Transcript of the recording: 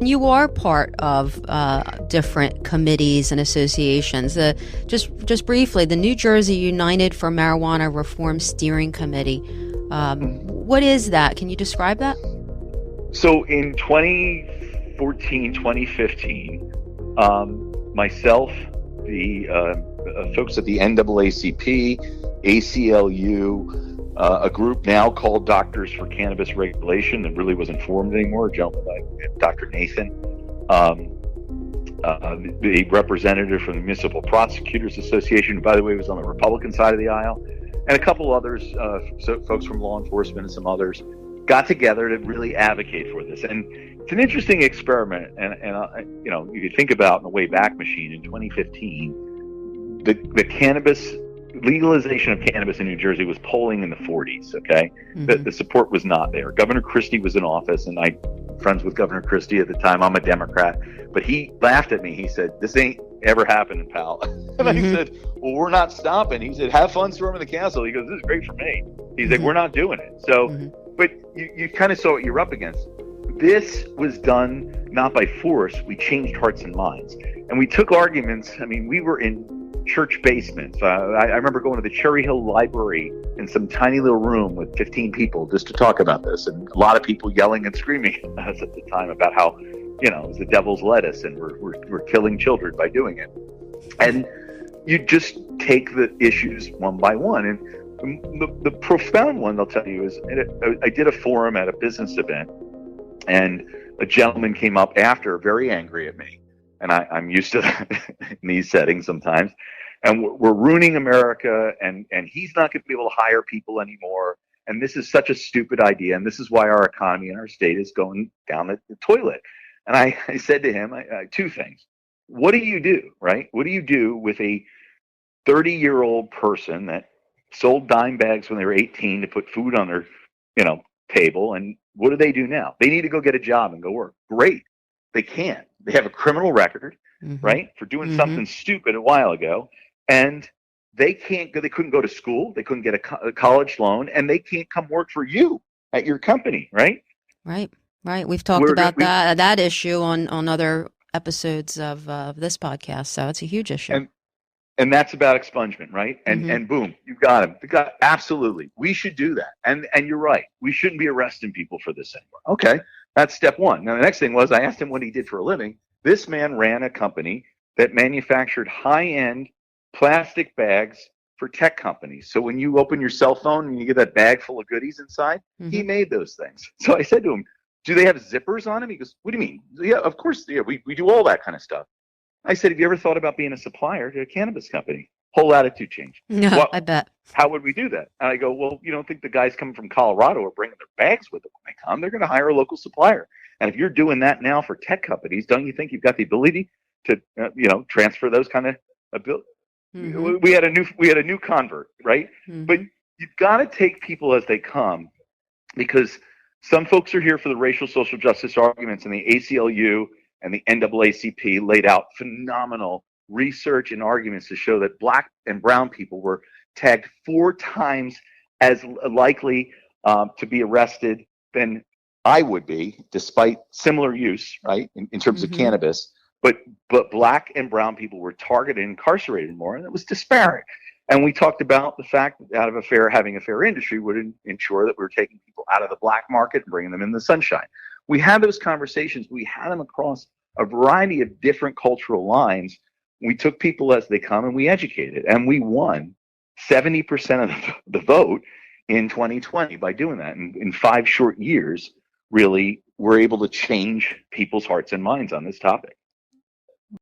You are part of different committees and associations. Just briefly, the New Jersey United for Marijuana Reform Steering Committee. What is that? Can you describe that? So in 2014, 2015, myself, the folks at the NAACP, ACLU, a group now called Doctors for Cannabis Regulation that really wasn't formed anymore, a gentleman like Dr. Nathan, the representative from the Municipal Prosecutors Association, who, by the way, was on the Republican side of the aisle, and a couple others, folks from law enforcement and some others, got together to really advocate for this. And it's an interesting experiment. And you could think about in the Wayback Machine in 2015, the cannabis legalization of cannabis in New Jersey was polling in the 40s. Okay, the support was not there. Governor Christie was in office, and I'm friends with Governor Christie at the time. I'm a Democrat, but he laughed at me. He said, "This ain't ever happening, pal." And I said, "Well, we're not stopping." He said, "Have fun storming the castle." He goes, "This is great for me." He's like, "We're not doing it." So, but you kind of saw what you're up against. This was done not by force. We changed hearts and minds, and we took arguments. I mean, we were in church basements. I remember going to the Cherry Hill Library in some tiny little room with 15 people just to talk about this, and a lot of people yelling and screaming at us at the time about how, it was the devil's lettuce and we're killing children by doing it. And you just take the issues one by one. And the profound one, I'll tell you, is I did a forum at a business event, and a gentleman came up after, very angry at me. And I'm used to that in these settings sometimes. And we're ruining America, and he's not going to be able to hire people anymore. And this is such a stupid idea. And this is why our economy and our state is going down the toilet. And I said to him, two things. What do you do, right? What do you do with a 30-year-old person that sold dime bags when they were 18 to put food on their, table? And what do they do now? They need to go get a job and go work. Great. They can't. They have a criminal record, right, for doing something stupid a while ago, and they couldn't go to school, they couldn't get a college loan, and they can't come work for you at your company, right? Right. We've talked about that issue on other episodes of this podcast, so it's a huge issue. And that's about expungement, right? And boom, you got him. Absolutely, we should do that. And you're right, we shouldn't be arresting people for this anymore. Okay. That's step one. Now, the next thing was I asked him what he did for a living. This man ran a company that manufactured high-end plastic bags for tech companies. So when you open your cell phone and you get that bag full of goodies inside, he made those things. So I said to him, "Do they have zippers on them?" He goes, "What do you mean?" "Yeah, of course. Yeah, we do all that kind of stuff." I said, "Have you ever thought about being a supplier to a cannabis company?" Whole attitude change. No, well, I bet. How would we do that? And I go, "Well, you don't think the guys coming from Colorado are bringing their bags with them when they come? They're going to hire a local supplier. And if you're doing that now for tech companies, don't you think you've got the ability to, transfer those kind of ability?" We had a new convert, right? But you've got to take people as they come, because some folks are here for the racial social justice arguments, and the ACLU and the NAACP laid out phenomenal research and arguments to show that Black and brown people were tagged 4 times as likely to be arrested than I would be, despite similar use, right, in terms of cannabis. But Black and brown people were targeted and incarcerated more, and it was disparate. And we talked about the fact that having a fair industry would ensure that we were taking people out of the black market and bringing them in the sunshine. We had those conversations. We had them across a variety of different cultural lines. We took people as they come, and we educated, and we won 70% of the vote in 2020 by doing that. And in 5 short years, really, we're able to change people's hearts and minds on this topic.